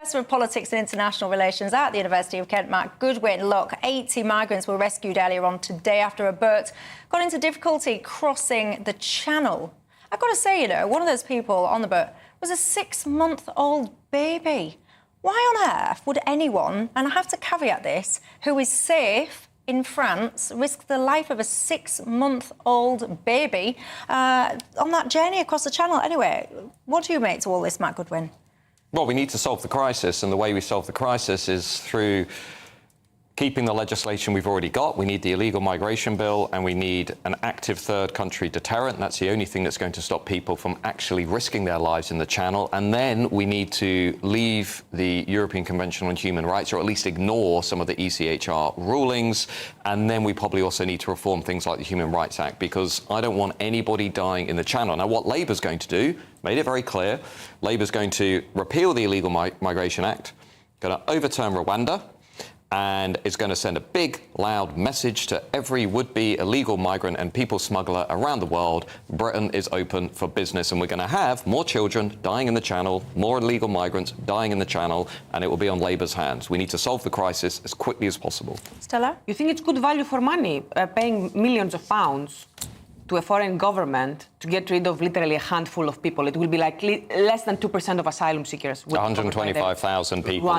Professor of Politics and International Relations at the University of Kent, Matt Goodwin. Look, 80 migrants were rescued earlier on today after a boat got into difficulty crossing the Channel. I've got to say, you know, one of those people on the boat was a 6-month-old baby. Why on earth would anyone, and I have to caveat this, who is safe in France risk the life of a 6-month-old baby on that journey across the Channel? Anyway, what do you make to all this, Matt Goodwin? Well, we need to solve the crisis, and the way we solve the crisis is through keeping the legislation we've already got. We need the illegal migration bill, and we need an active third country deterrent. That's the only thing that's going to stop people from actually risking their lives in the Channel. And then we need to leave the European Convention on Human Rights, or at least ignore some of the ECHR rulings. And then we probably also need to reform things like the Human Rights Act, because I don't want anybody dying in the Channel. Now, what Labour's going to do, made it very clear, Labour's going to repeal the Illegal Migration Act, going to overturn Rwanda, and it's going to send a big, loud message to every would-be illegal migrant and people smuggler around the world. Britain is open for business, and we're going to have more children dying in the Channel, more illegal migrants dying in the Channel, and it will be on Labour's hands. We need to solve the crisis as quickly as possible. Stella? You think it's good value for money, paying millions of pounds to a foreign government to get rid of literally a handful of people? It will be like less than 2% of asylum seekers. 125,000 people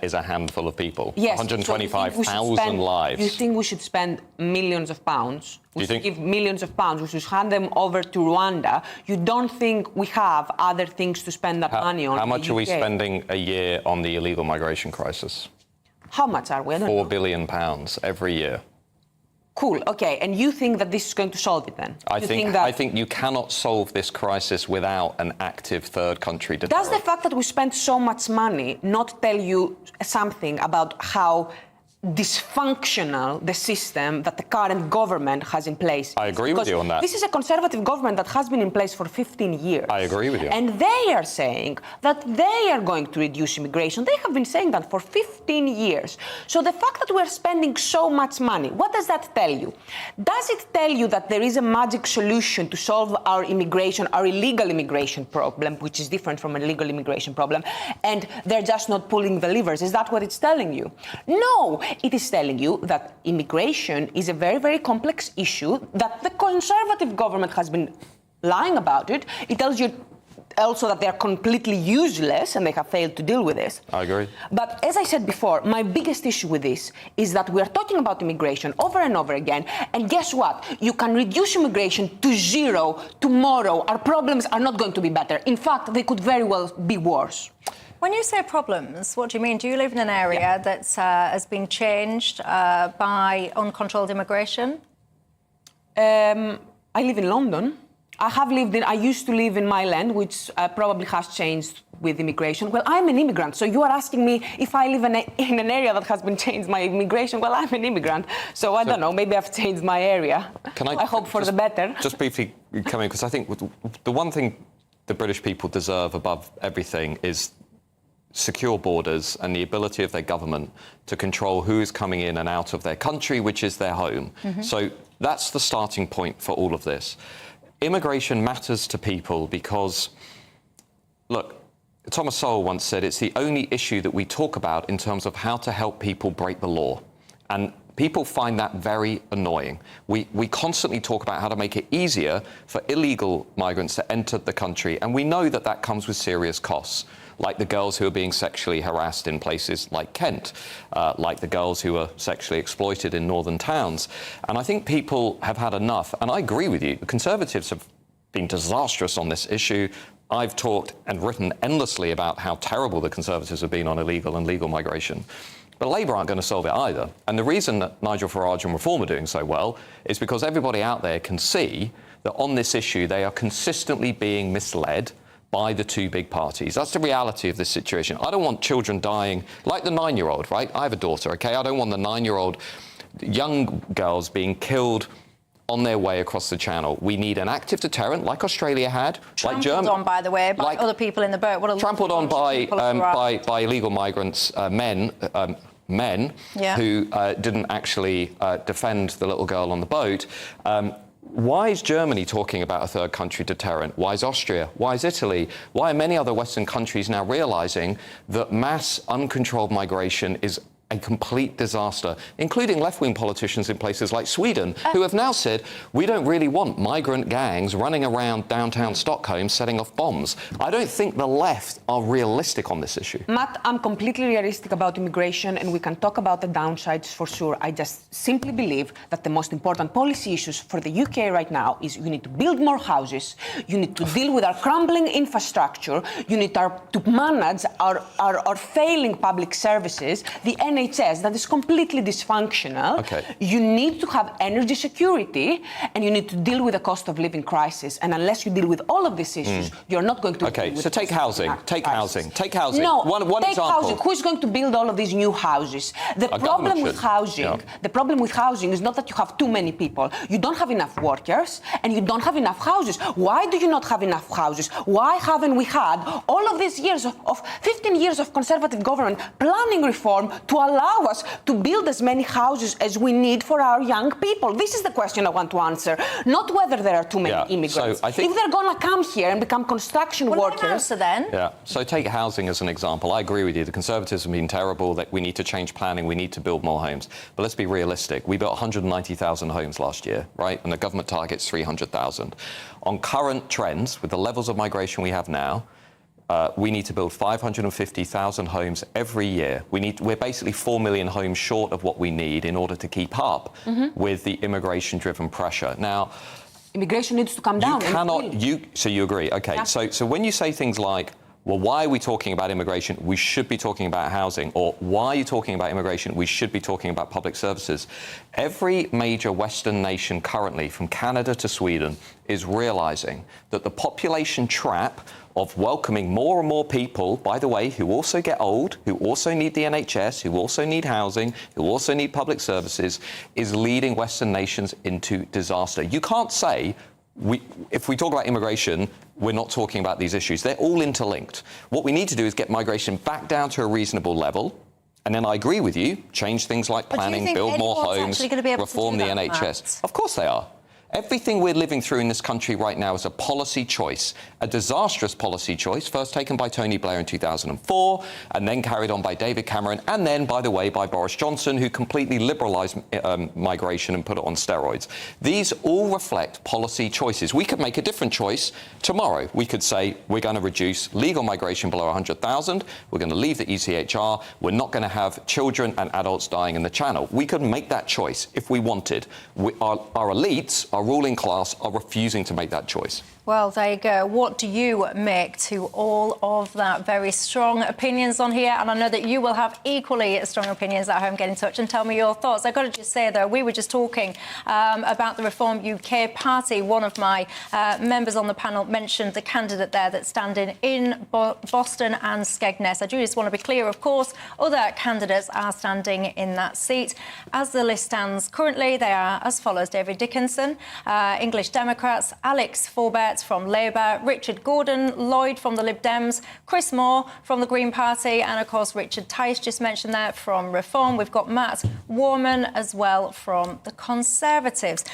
is a handful of people. Yes. 125,000 lives. You think we should spend millions of pounds? We should give millions of pounds. We should hand them over to Rwanda. You don't think we have other things to spend that money on? How much are we spending a year on the illegal migration crisis? How much are we? £4 billion every year. Cool, okay, and you think that this is going to solve it then? I think you cannot solve this crisis without an active third country deterrent. Does the fact that we spend so much money not tell you something about how dysfunctional the system that the current government has in place? I agree with you on that. This is a conservative government that has been in place for 15 years. I agree with you. And they are saying that they are going to reduce immigration. They have been saying that for 15 years. So the fact that we're spending so much money, what does that tell you? Does it tell you that there is a magic solution to solve our immigration, our illegal immigration problem, which is different from a legal immigration problem, and they're just not pulling the levers? Is that what it's telling you? No. It is telling you that immigration is a very, very complex issue, that the conservative government has been lying about it. It tells you also that they are completely useless and they have failed to deal with this. I agree. But as I said before, my biggest issue with this is that we are talking about immigration over and over again. And guess what? You can reduce immigration to zero tomorrow. Our problems are not going to be better. In fact, they could very well be worse. When you say problems, what do you mean? Do you live in an area that has been changed by uncontrolled immigration? I live in London. I used to live in my land, which probably has changed with immigration. Well, I'm an immigrant, so you are asking me if I live in an area that has been changed by immigration. Well, I'm an immigrant, so I don't know, maybe I've changed my area. I hope for the better. Just briefly come in, because I think the one thing the British people deserve above everything is secure borders and the ability of their government to control who is coming in and out of their country, which is their home. So that's the starting point for all of this. Immigration matters to people because, look, Thomas Sowell once said it's the only issue that we talk about in terms of how to help people break the law. And people find that very annoying. We constantly talk about how to make it easier for illegal migrants to enter the country, and we know that that comes with serious costs, like the girls who are being sexually harassed in places like Kent, like the girls who are sexually exploited in northern towns. And I think people have had enough, and I agree with you. The Conservatives have been disastrous on this issue. I've talked and written endlessly about how terrible the Conservatives have been on illegal and legal migration. But Labour aren't going to solve it either. And the reason that Nigel Farage and Reform are doing so well is because everybody out there can see that on this issue they are consistently being misled by the two big parties. That's the reality of this situation. I don't want children dying like the 9-year-old, right? I have a daughter, OK? I don't want the 9-year-old young girls being killed on their way across the Channel. We need an active deterrent, like Australia had, like Germany. On, by the way, by other people in the boat. What a trampled on by illegal migrants, men who didn't actually defend the little girl on the boat. Why is Germany talking about a third country deterrent? Why is Austria? Why is Italy? Why are many other Western countries now realising that mass uncontrolled migration is a complete disaster, including left-wing politicians in places like Sweden, who have now said, we don't really want migrant gangs running around downtown Stockholm setting off bombs. I don't think the left are realistic on this issue. Matt, I'm completely realistic about immigration, and we can talk about the downsides for sure. I just simply believe that the most important policy issues for the UK right now is you need to build more houses, you need to deal with our crumbling infrastructure, you need to manage our failing public services, the NHS that is completely dysfunctional. Okay. You need to have energy security, and you need to deal with the cost of living crisis. And unless you deal with all of these issues, you're not going to. Okay, deal with so take housing. Take housing. Take housing. No, one take example. housing. Who's going to build all of these new houses? The problem with housing, the problem with housing is not that you have too many people. You don't have enough workers, and you don't have enough houses. Why do you not have enough houses? Why haven't we had all of these years of 15 years of conservative government planning reform to allow us to build as many houses as we need for our young people? This is the question I want to answer, not whether there are too many immigrants. So I think if they're going to come here and become construction workers... Answer then. Yeah, so take housing as an example. I agree with you. The Conservatives have been terrible, that we need to change planning, we need to build more homes. But let's be realistic. We built 190,000 homes last year, right? And the government target's 300,000. On current trends, with the levels of migration we have now, we need to build 550,000 homes every year. We're basically 4 million homes short of what we need in order to keep up with the immigration-driven pressure. Now, immigration needs to come down. So you agree? Okay. Yeah. So when you say things like, well, why are we talking about immigration? We should be talking about housing. Or why are you talking about immigration? We should be talking about public services. Every major Western nation currently, from Canada to Sweden, is realising that the population trap of welcoming more and more people, by the way, who also get old, who also need the NHS, who also need housing, who also need public services, is leading Western nations into disaster. You can't say, if we talk about immigration, we're not talking about these issues. They're all interlinked. What we need to do is get migration back down to a reasonable level. And then I agree with you, change things like planning, build more homes, reform the NHS. Of course they are. Everything we're living through in this country right now is a policy choice, a disastrous policy choice, first taken by Tony Blair in 2004, and then carried on by David Cameron, and then, by the way, by Boris Johnson, who completely liberalised migration and put it on steroids. These all reflect policy choices. We could make a different choice tomorrow. We could say we're going to reduce legal migration below 100,000, we're going to leave the ECHR, we're not going to have children and adults dying in the Channel. We could make that choice if we wanted. Our elites, our ruling class, are refusing to make that choice. Well, there you go. What do you make to all of that? Very strong opinions on here. And I know that you will have equally strong opinions at home. Get in touch and tell me your thoughts. I've got to just say, though, we were just talking about the Reform UK party. One of my members on the panel mentioned the candidate there that's standing in Boston and Skegness. I do just want to be clear, of course, other candidates are standing in that seat. As the list stands currently, they are as follows: David Dickinson, English Democrats, Alex Forbett from Labour, Richard Gordon Lloyd from the Lib Dems, Chris Moore from the Green Party, and of course Richard Tice, just mentioned there, from Reform. We've got Matt Warman as well from the Conservatives.